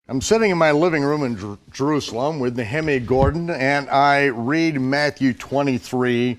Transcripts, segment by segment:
I'm sitting in my living room in Jerusalem with Nehemia Gordon, and I read Matthew 23,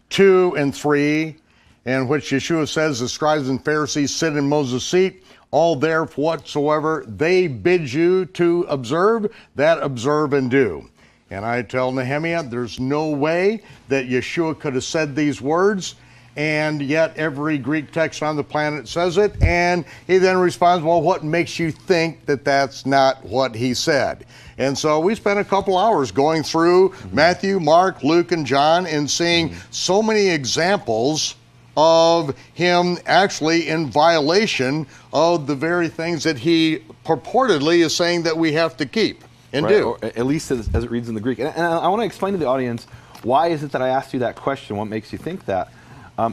2 and 3, in which Yeshua says, the scribes and Pharisees sit in Moses' seat, all there whatsoever they bid you to observe, that observe and do. And I tell Nehemia, there's no way that Yeshua could have said these words, and yet every Greek text on the planet says it, and he then responds, well, what makes you think that that's not what he said? And so we spent a couple hours going through Matthew, Mark, Luke, and John and seeing so many examples of him actually in violation of the very things that he purportedly is saying that we have to keep and do. Or at least as it reads in the Greek. And I want to explain to the audience, why is it that I asked you that question? What makes you think that?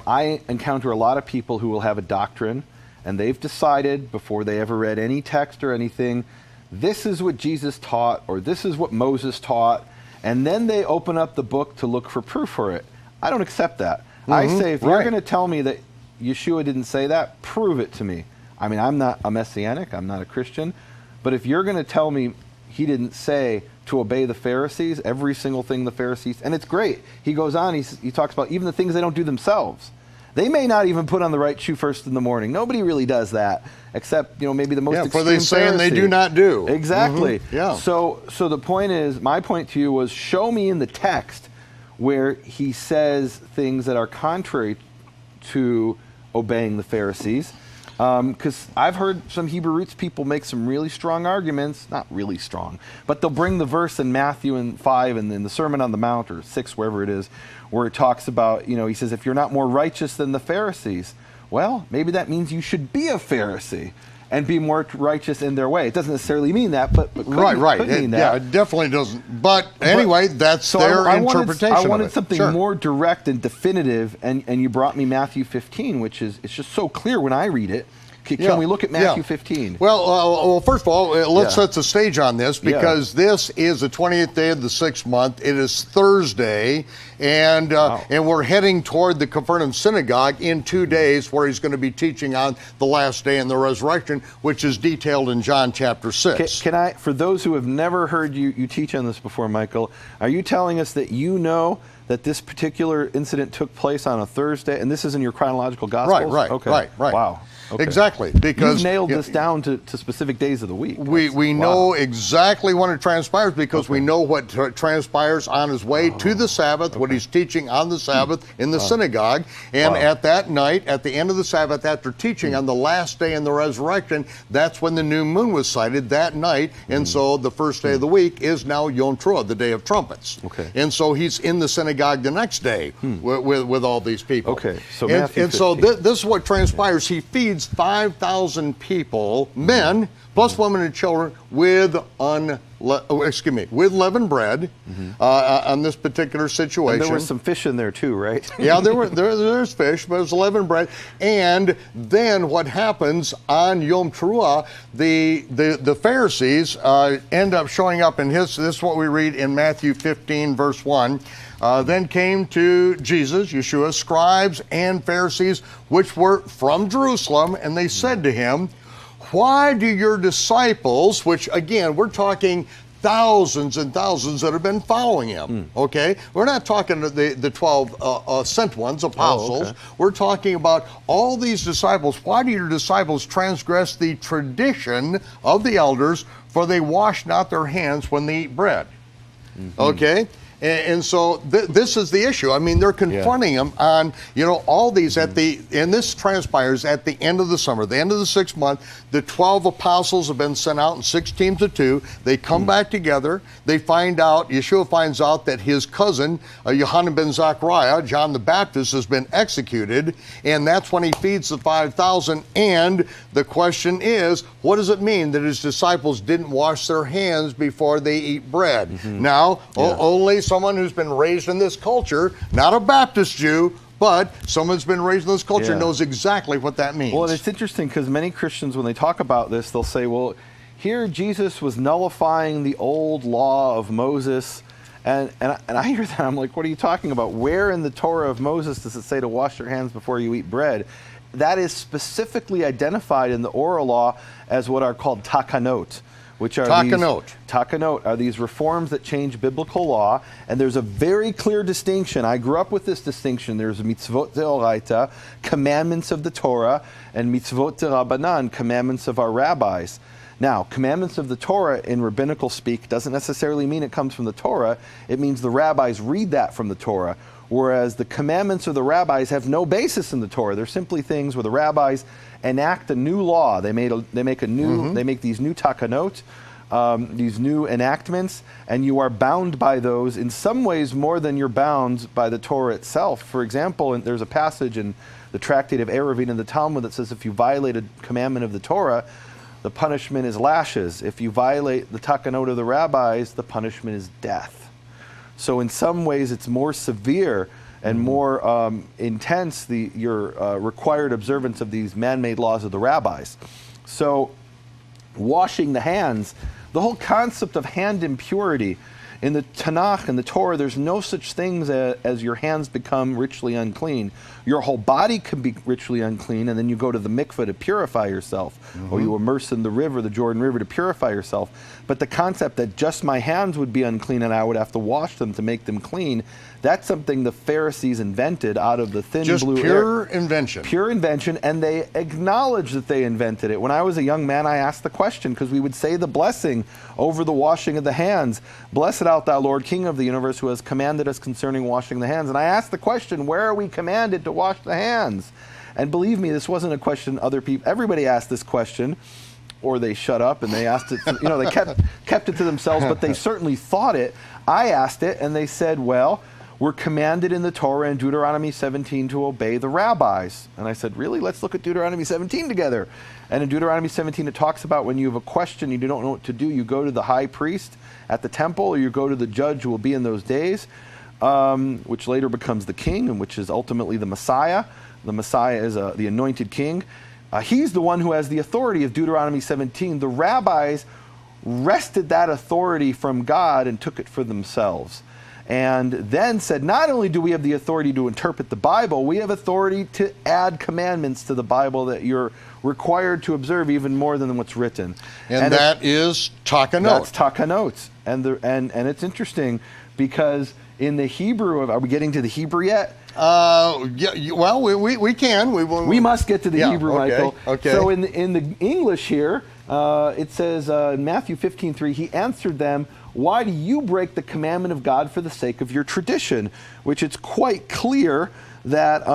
I encounter a lot of people who will have a doctrine, and they've decided before they ever read any text or anything, this is what Jesus taught, or this is what Moses taught, and then they open up the book to look for proof for it. I don't accept that. I say, if you're going to tell me that Yeshua didn't say that, prove it to me. I mean, I'm not a Messianic, I'm not a Christian, but if you're going to tell me he didn't say to obey the Pharisees, every single thing the Pharisees, and it's great. He goes on, he talks about even the things they don't do themselves. They may not even put on the right shoe first in the morning. Nobody really does that, except, maybe the most extreme for they say and they do not do. Exactly. Yeah. So the point is, my point to you was, show me in the text where he says things that are contrary to obeying the Pharisees. Because I've heard some Hebrew roots people make some really strong arguments, not really strong, but they'll bring the verse in Matthew 5 and in the Sermon on the Mount, or 6, wherever it is, where it talks about, he says, if you're not more righteous than the Pharisees, well, maybe that means you should be a Pharisee and be more righteous in their way. It doesn't necessarily mean that, but could mean that. Yeah, it definitely doesn't. But anyway, that's their interpretation I wanted of it. Something more direct and definitive, and you brought me Matthew 15, which is, it's just so clear when I read it. Can we look at Matthew 15? Well, first of all, let's set the stage on this, because this is the 20th day of the 6th month. It is Thursday, and we're heading toward the Capernaum synagogue in 2 days, where he's going to be teaching on the last day and the resurrection, which is detailed in John chapter 6. Can I, for those who have never heard you teach on this before, Michael, are you telling us that that this particular incident took place on a Thursday, and this is in your chronological Gospels? Right. Wow. Okay. Exactly, because you've nailed this down to specific days of the week. We know exactly when it transpires, because we know what transpires on his way to the Sabbath, what he's teaching on the Sabbath in the synagogue, and at that night, at the end of the Sabbath, after teaching on the last day in the resurrection, that's when the new moon was sighted that night, and so the first day of the week is now Yom Teruah, the day of trumpets. Okay. And so he's in the synagogue the next day with all these people. Okay. So and so this is what transpires. He feeds 5,000 people, men, plus women and children, with leavened bread on this particular situation. And there was some fish in there too, right? Yeah, there's fish, but it's leavened bread. And then what happens on Yom Teruah, the Pharisees end up showing up, and this is what we read in Matthew 15, verse 1. Then came to Jesus, Yeshua, scribes and Pharisees, which were from Jerusalem, and they said to him, why do your disciples, which again, we're talking thousands and thousands that have been following him, okay? We're not talking the 12 sent ones, apostles. We're talking about all these disciples. Why do your disciples transgress the tradition of the elders, for they wash not their hands when they eat bread? Okay? And so this is the issue. I mean, they're confronting him on, all these and this transpires at the end of the summer, the end of the 6th month. The 12 apostles have been sent out in 6 teams of 2. They come back together. They find out, Yeshua finds out that his cousin, Yohanan ben Zachariah, John the Baptist, has been executed. And that's when he feeds the 5,000. And the question is, what does it mean that his disciples didn't wash their hands before they eat bread? Now, only someone who's been raised in this culture, not a Baptist Jew, but someone who's been raised in this culture knows exactly what that means. Well, and it's interesting, because many Christians, when they talk about this, they'll say, well, here Jesus was nullifying the old law of Moses. And I hear that, I'm like, what are you talking about? Where in the Torah of Moses does it say to wash your hands before you eat bread? That is specifically identified in the oral law as what are called takanot, which are Takanot are these reforms that change biblical law, and there's a very clear distinction. I grew up with this distinction. There's mitzvot deoraita, commandments of the Torah, and mitzvot derabanan, commandments of our rabbis. Now, commandments of the Torah in rabbinical speak doesn't necessarily mean it comes from the Torah. It means the rabbis read that from the Torah, whereas the commandments of the rabbis have no basis in the Torah. They're simply things where the rabbis enact a new law. They make these new takanot, these new enactments, and you are bound by those in some ways more than you're bound by the Torah itself. For example, and there's a passage in the tractate of ARoodAwakening in the Talmud that says if you violate a commandment of the Torah, the punishment is lashes. If you violate the takanot of the rabbis, the punishment is death. So in some ways it's more severe and more intense, your required observance of these man-made laws of the rabbis. So washing the hands, the whole concept of hand impurity, in the Tanakh and the Torah, there's no such things as your hands become ritually unclean. Your whole body can be ritually unclean, and then you go to the mikveh to purify yourself, or you immerse in the river, the Jordan River, to purify yourself. But the concept that just my hands would be unclean and I would have to wash them to make them clean, that's something the Pharisees invented out of the thin blue air. Just pure invention. Pure invention, and they acknowledge that they invented it. When I was a young man, I asked the question, because we would say the blessing over the washing of the hands. Blessed art thou, Lord, King of the universe, who has commanded us concerning washing the hands. And I asked the question, where are we commanded to wash the hands? And believe me, this wasn't a question other people, everybody asked this question, or they shut up and they asked it, they kept it to themselves, but they certainly thought it. I asked it, and they said, well, we're commanded in the Torah in Deuteronomy 17 to obey the rabbis. And I said, really? Let's look at Deuteronomy 17 together. And in Deuteronomy 17, it talks about when you have a question, you don't know what to do, you go to the high priest at the temple, or you go to the judge who will be in those days, which later becomes the king, and which is ultimately the Messiah. The Messiah is the anointed king. He's the one who has the authority of Deuteronomy 17. The rabbis wrested that authority from God and took it for themselves. And then said, not only do we have the authority to interpret the Bible, we have authority to add commandments to the Bible that you're required to observe even more than what's written. And that is takanot. That's takanot. And it's interesting because in the Hebrew, are we getting to the Hebrew yet? Yeah, well, we can. We must get to the Hebrew, okay, Michael. Okay. So in the English here, it says in Matthew 15:3, he answered them, why do you break the commandment of God for the sake of your tradition? Which it's quite clear that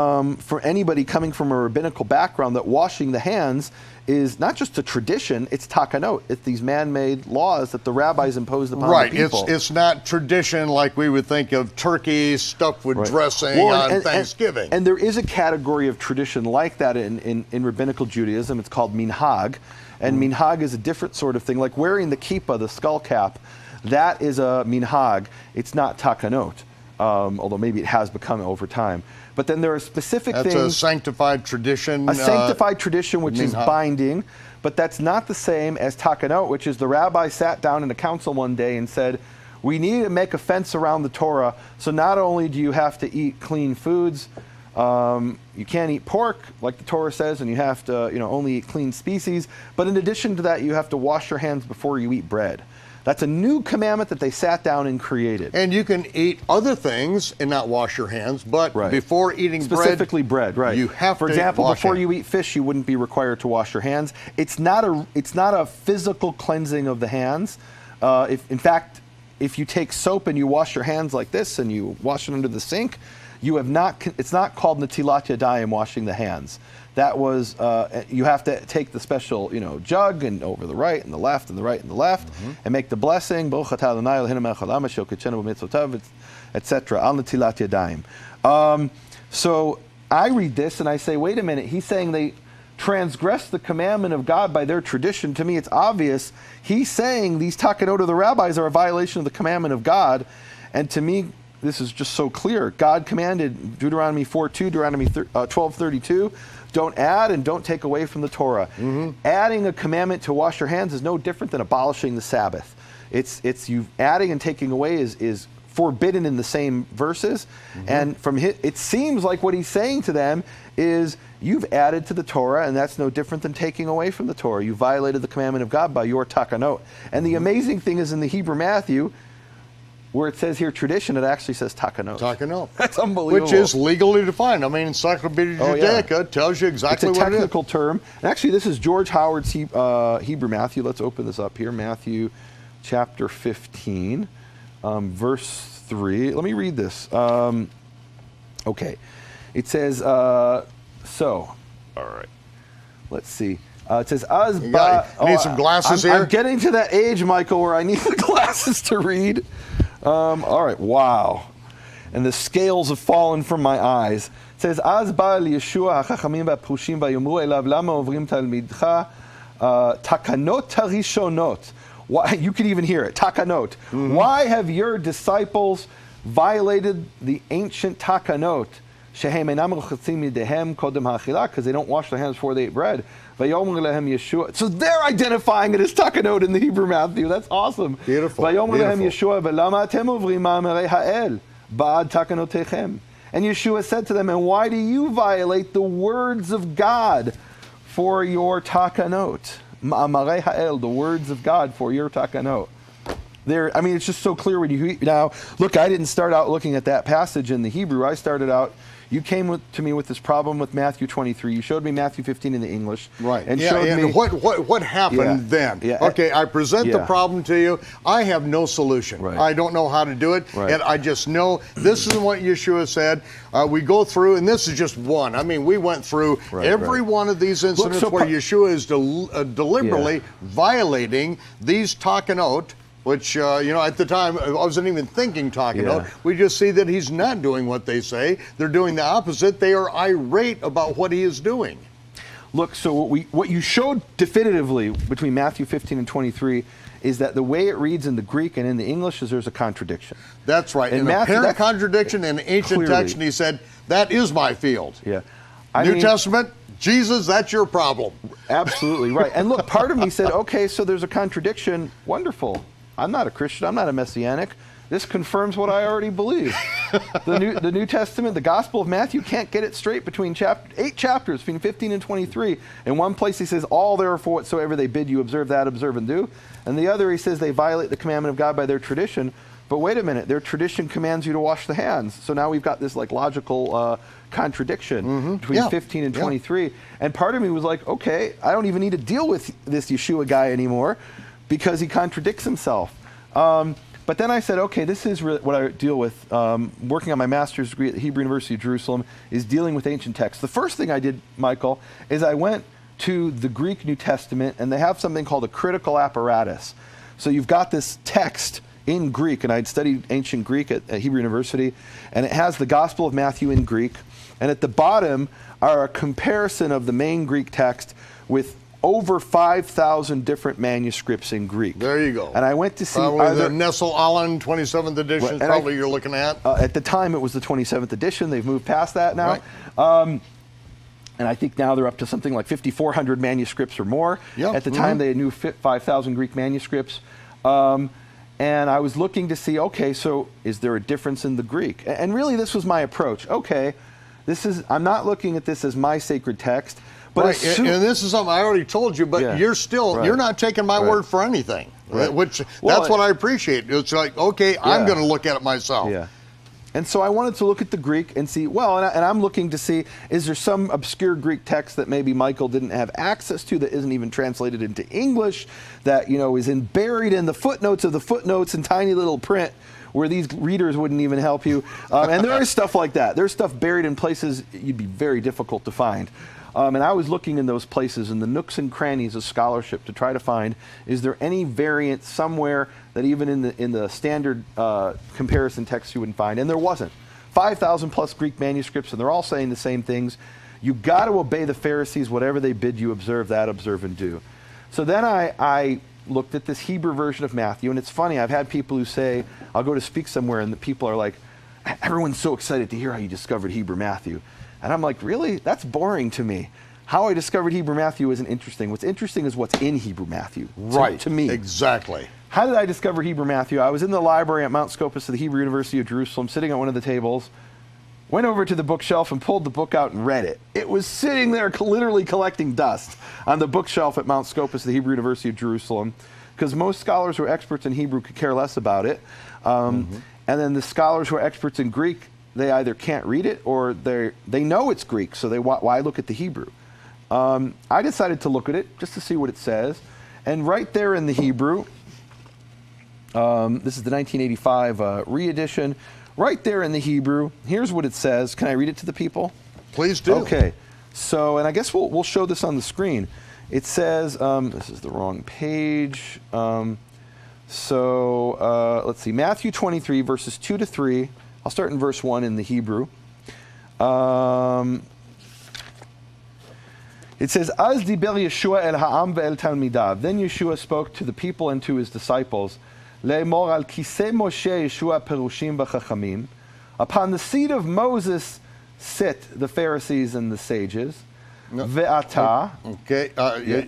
for anybody coming from a rabbinical background, that washing the hands is not just a tradition, it's takanot. It's these man-made laws that the rabbis imposed upon the people. Right, it's not tradition like we would think of turkey stuffed with dressing on Thanksgiving. And there is a category of tradition like that in rabbinical Judaism. It's called minhag. And minhag is a different sort of thing, like wearing the kippah, the skull cap. That is a minhag. It's not takanot, although maybe it has become over time. But then there are specific things. That's a sanctified tradition. A sanctified tradition, which is binding, but that's not the same as takanot, which is the rabbi sat down in a council one day and said, we need to make a fence around the Torah, so not only do you have to eat clean foods, you can't eat pork, like the Torah says, and you have to only eat clean species, but in addition to that, you have to wash your hands before you eat bread. That's a new commandment that they sat down and created. And you can eat other things and not wash your hands, but before eating specifically bread, right? You have For to example, wash before it. you eat fish, you wouldn't be required to wash your hands. It's not a physical cleansing of the hands. In fact, if you take soap and you wash your hands like this and you wash it under the sink, it's not called netilat yadayim, washing the hands. That was, you have to take the special, jug and over the right and the left and the right and the left and make the blessing, etc. Al netilat yadayim. So I read this and I say, wait a minute, he's saying they transgress the commandment of God by their tradition. To me, it's obvious. He's saying these takanot of the rabbis are a violation of the commandment of God. And to me, this is just so clear. God commanded, Deuteronomy 4:2, Deuteronomy 12:32, don't add and don't take away from the Torah. Adding a commandment to wash your hands is no different than abolishing the Sabbath. It's you adding and taking away is forbidden in the same verses. And from it seems like what he's saying to them is, you've added to the Torah, and that's no different than taking away from the Torah. You violated the commandment of God by your takanot. And the amazing thing is in the Hebrew Matthew, where it says here tradition, it actually says takanot. Takanot. That's unbelievable. Which is legally defined. I mean, Encyclopedia Judaica tells you exactly what it is. It's a technical term. And actually, this is George Howard's Hebrew Matthew. Let's open this up here. Matthew chapter 15, verse 3. Let me read this. Okay. It says, all right. Let's see. It says, you need some glasses here? I'm getting to that age, Michael, where I need the glasses to read. All right, wow. And the scales have fallen from my eyes. It says, Az ba'al Yeshua hachachamim ba'prushim ba'yomru elav lama ovrim talmidcha takanot harishonot. Why, you can even hear it, takanot. Mm-hmm. Why have your disciples violated the ancient takanot? Shehem einam rochatzim yedehem kodem ha'achila, because they don't wash their hands before they eat bread. Vayomer lehem Yeshua. So they're identifying it as takanot in the Hebrew Matthew. That's awesome. Beautiful. Vayomer lehem Yeshua velama atem ovrim ma'amarei ha'el ba'ad takanotechem. And Yeshua said to them, and why do you violate the words of God for your takanot? Ma'amarei ha'el, the words of God for your takanot. There, I mean, it's just so clear when you now look. I didn't start out looking at that passage in the Hebrew. I started out. You came to me with this problem with Matthew 23. You showed me Matthew 15 in the English, right? And showed me what happened then. Yeah. Okay, I present the problem to you. I have no solution. Right. I don't know how to do it, and I just know this is what Yeshua said. We go through, and this is just one. I mean, we went through every one of these incidents where Yeshua is deliberately violating these takanot. Which, at the time, I wasn't even thinking takanot. We just see that he's not doing what they say. They're doing the opposite. They are irate about what he is doing. Look, so what you showed definitively between Matthew 15 and 23 is that the way it reads in the Greek and in the English is there's a contradiction. That's right. An apparent contradiction in the ancient text, and he said, that is my field. Yeah. New Testament, Jesus, that's your problem. Absolutely right. And look, part of me said, okay, so there's a contradiction. Wonderful. I'm not a Christian. I'm not a Messianic. This confirms what I already believe. The New Testament, the Gospel of Matthew, can't get it straight between 8 chapters, between 15 and 23. In one place he says, all therefore whatsoever they bid you observe that, observe and do. And the other he says they violate the commandment of God by their tradition. But wait a minute, their tradition commands you to wash the hands. So now we've got this logical contradiction between 15 and 23. And part of me was like, okay, I don't even need to deal with this Yeshua guy anymore, because he contradicts himself. But then I said, okay, this is really what I deal with. Working on my master's degree at the Hebrew University of Jerusalem is dealing with ancient texts. The first thing I did, Michael, is I went to the Greek New Testament, and they have something called a critical apparatus. So you've got this text in Greek, and I'd studied ancient Greek at Hebrew University, and it has the Gospel of Matthew in Greek, and at the bottom are a comparison of the main Greek text with over 5,000 different manuscripts in Greek. There you go. And I went to see the Nessel Allen 27th edition, probably you're looking at. At the time, it was the 27th edition. They've moved past that now. Right. And I think now they're up to something like 5,400 manuscripts or more. Yep. At the time, they knew 5,000 Greek manuscripts. And I was looking to see, okay, so is there a difference in the Greek? And really, this was my approach. Okay, I'm not looking at this as my sacred text. But and this is something I already told you, but you're not taking my word for anything, which that's what I appreciate. It's like, okay, I'm going to look at it myself. Yeah. And so I wanted to look at the Greek and see, and I'm looking to see, is there some obscure Greek text that maybe Michael didn't have access to, that isn't even translated into English, that, is buried in the footnotes of the footnotes in tiny little print, where these readers wouldn't even help you. And there is stuff like that. There's stuff buried in places you'd be very difficult to find. And I was looking in those places, in the nooks and crannies of scholarship, to try to find, is there any variant somewhere that even in the standard comparison text you wouldn't find? And there wasn't. 5,000 plus Greek manuscripts, and they're all saying the same things. You got to obey the Pharisees, whatever they bid you, observe that, observe and do. So then I looked at this Hebrew version of Matthew, and it's funny, I've had people who say, I'll go to speak somewhere, and the people are like, everyone's so excited to hear how you discovered Hebrew Matthew. And I'm like, really? That's boring to me. How I discovered Hebrew Matthew isn't interesting. What's interesting is what's in Hebrew Matthew. Right. To me. Exactly. How did I discover Hebrew Matthew? I was in the library at Mount Scopus of the Hebrew University of Jerusalem, sitting at one of the tables, went over to the bookshelf and pulled the book out and read it. It was sitting there literally collecting dust on the bookshelf at Mount Scopus, the Hebrew University of Jerusalem, because most scholars who are experts in Hebrew could care less about it. And then the scholars who are experts in Greek, they either can't read it or they know it's Greek, so why look at the Hebrew? I decided to look at it just to see what it says. And right there in the Hebrew, this is the 1985 re-edition. Right there in the Hebrew, here's what it says. Can I read it to the people? Please do. Okay. So, and I guess we'll show this on the screen. It says, this is the wrong page. Let's see, Matthew 23, verses 2 to 3. I'll start in verse 1 in the Hebrew. It says, Az diber Yeshua el ha'am ve'el talmidav. Then Yeshua spoke to the people and to his disciples. Le'emor al kisei Moshe Yeshua perushim v'chachamim. Upon the seat of Moses sit the Pharisees and the sages. Ve'ata. Okay,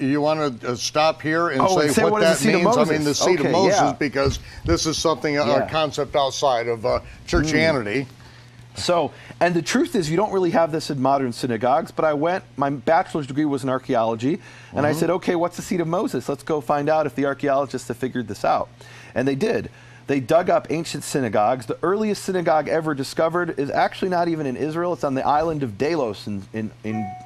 you want to stop here and say what that means? I mean, the seat of Moses, because this is something, a concept outside of churchianity. So, and the truth is, you don't really have this in modern synagogues, but my bachelor's degree was in archaeology, and I said, okay, what's the seat of Moses? Let's go find out if the archaeologists have figured this out. And they did. They dug up ancient synagogues. The earliest synagogue ever discovered is actually not even in Israel. It's on the island of Delos in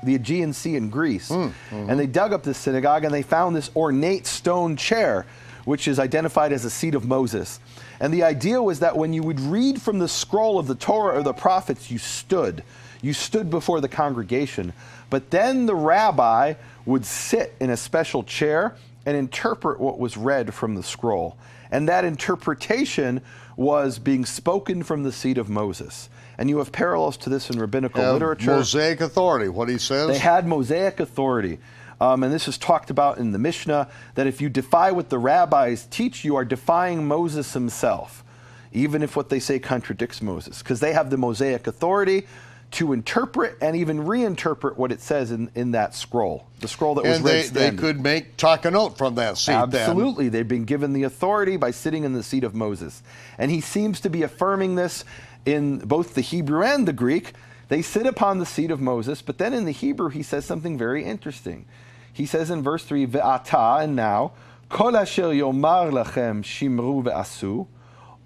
the Aegean Sea in Greece. And they dug up this synagogue, and they found this ornate stone chair, which is identified as the seat of Moses. And the idea was that when you would read from the scroll of the Torah or the prophets, you stood. You stood before the congregation. But then the rabbi would sit in a special chair and interpret what was read from the scroll. And that interpretation was being spoken from the seat of Moses. And you have parallels to this in rabbinical literature. Mosaic authority, what he says. They had Mosaic authority. And this is talked about in the Mishnah, that if you defy what the rabbis teach, you are defying Moses himself, even if what they say contradicts Moses, because they have the Mosaic authority to interpret and even reinterpret what it says in that scroll, the scroll that was read. And they could make takanot from that seat. Absolutely. They've been given the authority by sitting in the seat of Moses. And he seems to be affirming this in both the Hebrew and the Greek. They sit upon the seat of Moses, but then in the Hebrew he says something very interesting. He says in verse 3, Ve'ata, and now, Kol asher yomar lachem shimru ve'asu,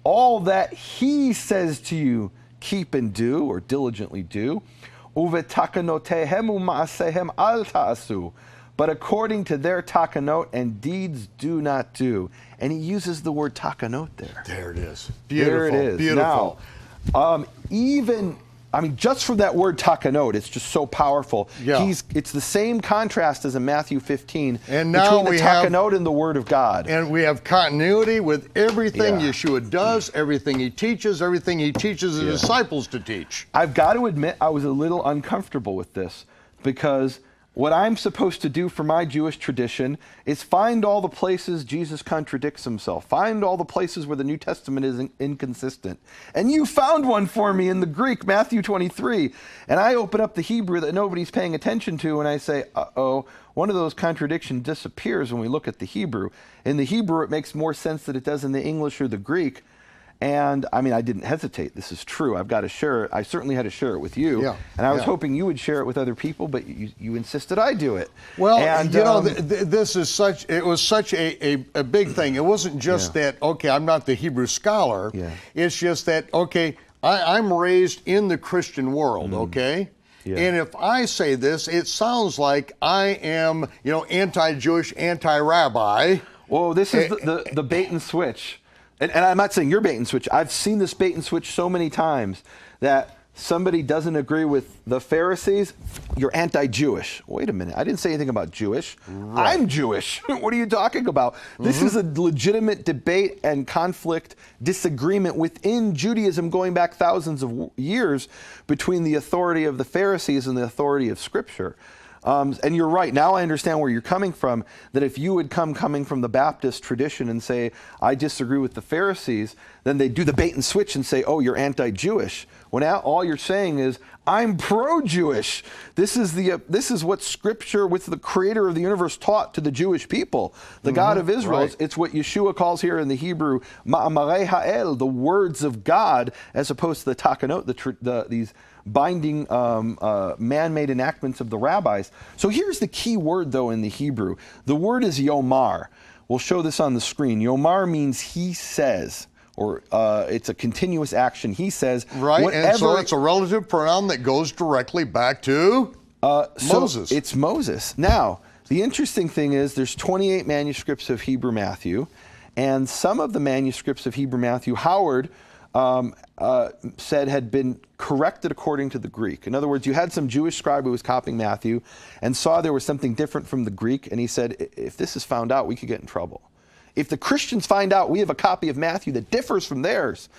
all that he says to you, keep and do, or diligently do. Uvetakanotehem u'ma'asehem al ta'asu. But according to their takanot and deeds do not do. And he uses the word takanot there. There it is. Beautiful. There it is. Beautiful. Now, just from that word takanot, it's just so powerful. Yeah. It's the same contrast as in Matthew 15 and now between the takanot and the Word of God. And we have continuity with everything Yeshua does, everything he teaches his disciples to teach. I've got to admit, I was a little uncomfortable with this, because what I'm supposed to do for my Jewish tradition is find all the places Jesus contradicts himself. Find all the places where the New Testament is inconsistent. And you found one for me in the Greek, Matthew 23. And I open up the Hebrew that nobody's paying attention to, and I say, uh-oh, one of those contradictions disappears when we look at the Hebrew. In the Hebrew, it makes more sense than it does in the English or the Greek. And I mean, I didn't hesitate. This is true. I've got to share it. I certainly had to share it with you. Yeah. And I was hoping you would share it with other people, but you insisted I do it. Well, and, this is it was such a big thing. It wasn't just that, okay, I'm not the Hebrew scholar. Yeah. It's just that, okay, I'm raised in the Christian world, okay? Yeah. And if I say this, it sounds like I am, anti-Jewish, anti-rabbi. Well, this is the bait and switch. And I'm not saying you're bait and switch. I've seen this bait and switch so many times that somebody doesn't agree with the Pharisees, you're anti-Jewish. Wait a minute, I didn't say anything about Jewish. Right. I'm Jewish. What are you talking about? This is a legitimate debate and conflict, disagreement within Judaism going back thousands of years between the authority of the Pharisees and the authority of Scripture. And you're right. Now I understand where you're coming from, that if you would coming from the Baptist tradition and say, I disagree with the Pharisees, then they do the bait and switch and say, oh, you're anti-Jewish. When all you're saying is, I'm pro-Jewish. This is what Scripture, with the Creator of the universe, taught to the Jewish people, the God of Israel. Right. It's what Yeshua calls here in the Hebrew, Ma'amarei Ha'el, the words of God, as opposed to the Takanot, these binding man-made enactments of the rabbis. So here's the key word, though, in the Hebrew. The word is yomar. We'll show this on the screen. Yomar means he says, or it's a continuous action. He says. Right, and so it's a relative pronoun that goes directly back to Moses. So it's Moses. Now, the interesting thing is there's 28 manuscripts of Hebrew Matthew, and some of the manuscripts of Hebrew Matthew, Howard said had been corrected according to the Greek. In other words, you had some Jewish scribe who was copying Matthew and saw there was something different from the Greek, and he said, if this is found out, we could get in trouble. If the Christians find out we have a copy of Matthew that differs from theirs,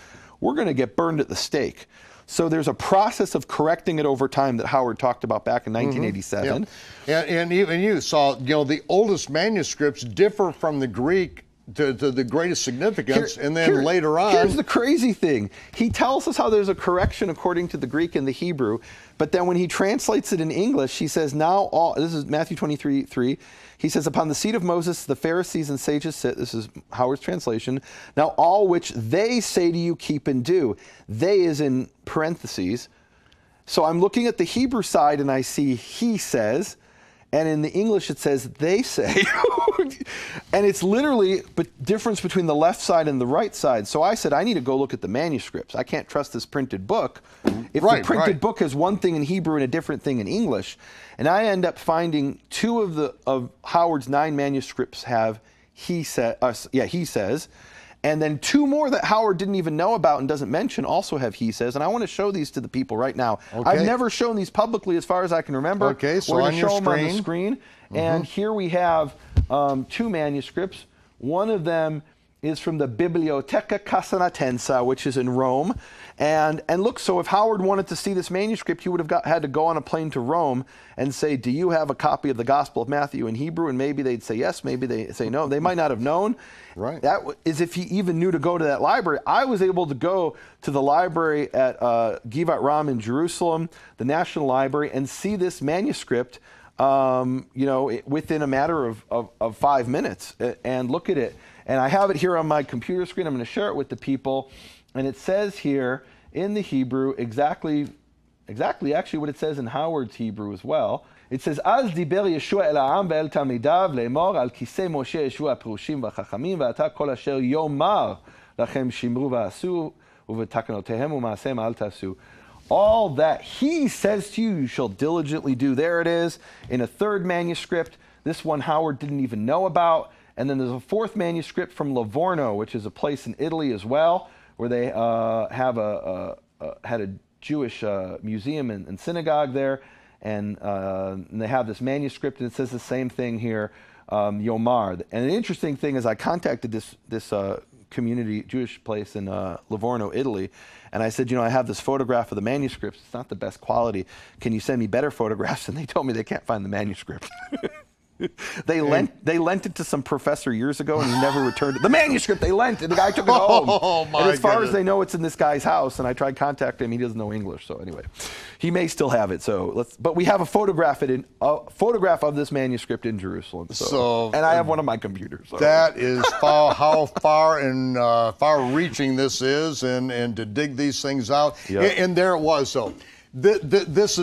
we're going to get burned at the stake. So there's a process of correcting it over time that Howard talked about back in 1987. Yeah. And even you saw, the oldest manuscripts differ from the Greek to the greatest significance, and then later on. Here's the crazy thing. He tells us how there's a correction according to the Greek and the Hebrew, but then when he translates it in English, he says, now all, this is Matthew 23:3, he says, upon the seat of Moses, the Pharisees and sages sit, this is Howard's translation, now all which they say to you keep and do. They is in parentheses. So I'm looking at the Hebrew side and I see he says, and in the English it says they say. And it's literally the difference between the left side and the right side. So I said, I need to go look at the manuscripts. I can't trust this printed book. If the printed book has one thing in Hebrew and a different thing in English. And I end up finding 2 of Howard's 9 manuscripts have he says. And then 2 more that Howard didn't even know about and doesn't mention also have he says. And I want to show these to the people right now. Okay. I've never shown these publicly as far as I can remember. Okay, so we're on going to your show them on the screen. screen. And here we have 2 manuscripts. One of them is from the Biblioteca Casanatensa, which is in Rome. And look, so if Howard wanted to see this manuscript, he would have had to go on a plane to Rome and say, do you have a copy of the Gospel of Matthew in Hebrew? And maybe they'd say yes, maybe they say no. They might not have known. Right. That is if he even knew to go to that library. I was able to go to the library at Givat Ram in Jerusalem, the National Library, and see this manuscript within a matter of 5 minutes and look at it. And I have it here on my computer screen. I'm going to share it with the people. And it says here in the Hebrew exactly actually what it says in Howard's Hebrew as well. It says, Az diber Yeshua el ha'am ve'el talmidav le'emor al kisei Moshe Yeshua perushim v'chachamim ve'ata kol asher yomar lachem shimru v'asu u'v'takanotehem u'ma'asem al tasu. All that he says to you, you shall diligently do. There it is in a 3rd manuscript. This one Howard didn't even know about. And then there's a 4th manuscript from Livorno, which is a place in Italy as well, where they have had a Jewish museum and synagogue there, and they have this manuscript, and it says the same thing here, Yomar. And the interesting thing is I contacted this community, Jewish place in Livorno, Italy, and I said, I have this photograph of the manuscripts. It's not the best quality. Can you send me better photographs? And they told me they can't find the manuscript. They lent it to some professor years ago, and he never returned it. The manuscript they lent, and the guy took it home. Oh, my and as far goodness. as they know, it's in this guy's house. And I tried contacting him; he doesn't know English. So anyway, he may still have it. So but we have a photograph of this manuscript in Jerusalem. And I have one on my computer. So. That is how far and far-reaching this is, and to dig these things out. Yep. And there it was. So. This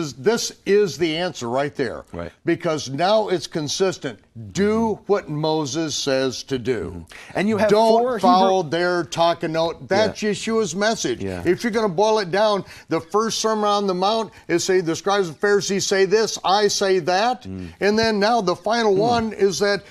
is the answer right there. Right. Because now it's consistent. Do what Moses says to do. And you have Don't follow their talking note. That's Yeshua's message. Yeah. If you're going to boil it down, the first Sermon on the Mount is say the scribes and Pharisees say this, I say that. And then now the final one is that,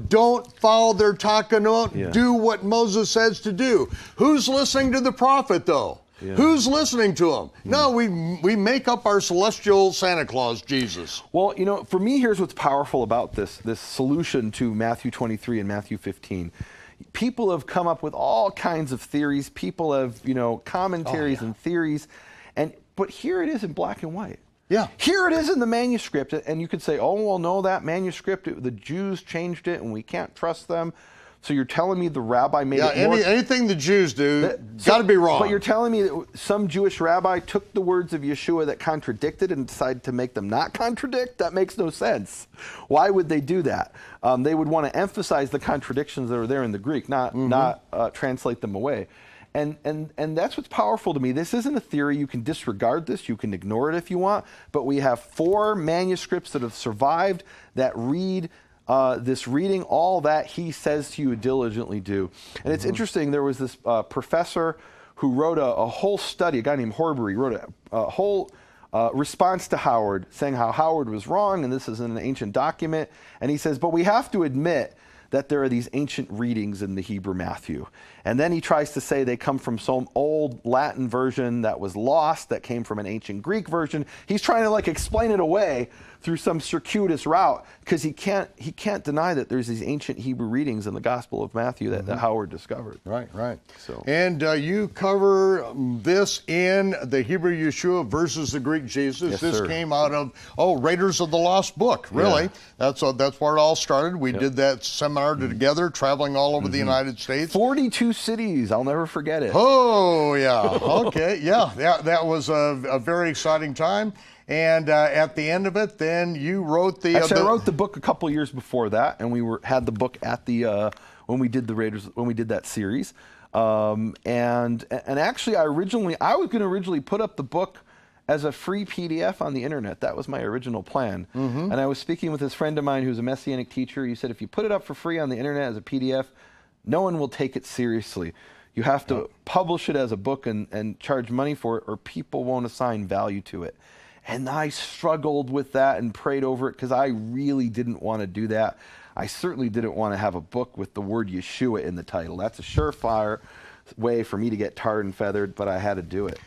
don't follow their talking note. Yeah. Do what Moses says to do. Who's listening to the prophet though? Yeah. Who's listening to him? No, we make up our celestial Santa Claus, Jesus. Well, for me, here's what's powerful about this solution to Matthew 23 and Matthew 15. People have come up with all kinds of theories. People have, commentaries and theories. But here it is in black and white. Yeah. Here it is in the manuscript. And you could say, oh, well, no, that manuscript, the Jews changed it and we can't trust them. So you're telling me the rabbi made it more... anything the Jews do, got to be wrong. But you're telling me that some Jewish rabbi took the words of Yeshua that contradicted and decided to make them not contradict? That makes no sense. Why would they do that? They would want to emphasize the contradictions that are there in the Greek, not translate them away. And that's what's powerful to me. This isn't a theory. You can disregard this. You can ignore it if you want. But we have 4 manuscripts that have survived that read this reading, all that he says to you diligently do. And it's interesting, there was this professor who wrote a whole study, a guy named Horbury, wrote a whole response to Howard, saying how Howard was wrong, and this is in an ancient document. And he says, but we have to admit that there are these ancient readings in the Hebrew Matthew. And then he tries to say they come from some old Latin version that was lost, that came from an ancient Greek version. He's trying to like explain it away through some circuitous route, because he can't deny that there's these ancient Hebrew readings in the Gospel of Matthew that Howard discovered. Right, right. So. And you cover this in the Hebrew Yeshua versus the Greek Jesus. Yes, this sir. came out of, Raiders of the Lost Book, really. Yeah. That's where it all started. We did that seminar together, traveling all over the United States. 42 cities, I'll never forget it. Oh, yeah. Okay, yeah. That was a very exciting time. And at the end of it, then you wrote the... Actually, I wrote the book a couple years before that, and we had the book at the when we did the Raiders, when we did that series. And actually, I was going to originally put up the book as a free PDF on the internet. That was my original plan. And I was speaking with this friend of mine who's a Messianic teacher. He said, if you put it up for free on the internet as a PDF, no one will take it seriously. You have to publish it as a book and charge money for it, or people won't assign value to it. And I struggled with that and prayed over it, because I really didn't want to do that. I certainly didn't want to have a book with the word Yeshua in the title. That's a surefire way for me to get tarred and feathered, but I had to do it.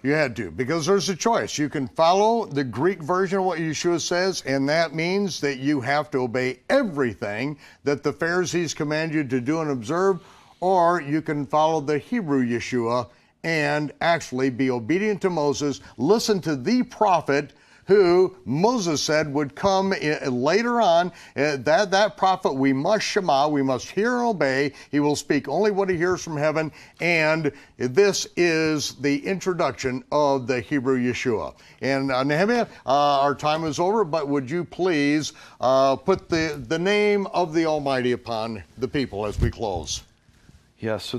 You had to, because there's a choice. You can follow the Greek version of what Yeshua says, and that means that you have to obey everything that the Pharisees command you to do and observe, or you can follow the Hebrew Yeshua and actually be obedient to Moses, listen to the prophet who Moses said would come later on. That prophet we must shema, we must hear and obey. He will speak only what he hears from heaven, and this is the introduction of the Hebrew Yeshua. And Nehemia, our time is over, but would you please put the name of the Almighty upon the people as we close? Yeah, so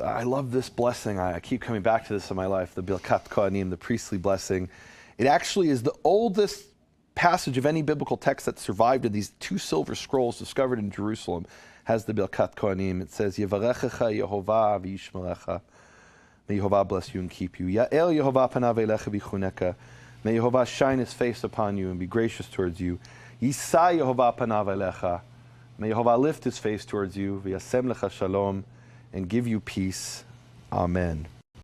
I love this blessing. I keep coming back to this in my life, the Birkat Kohanim, the priestly blessing. It actually is the oldest passage of any biblical text that survived in these 2 silver scrolls discovered in Jerusalem. Has the Birkat Kohanim. It says, Yevarechecha Yehovah v'yishmerecha. May Yehovah bless you and keep you. Ya'el Yehovah panav elecha v'chuneka. May Yehovah shine his face upon you and be gracious towards you. Yisa Yehovah panav elecha. May Yehovah lift his face towards you. V'yasem lecha shalom. And give you peace. Amen.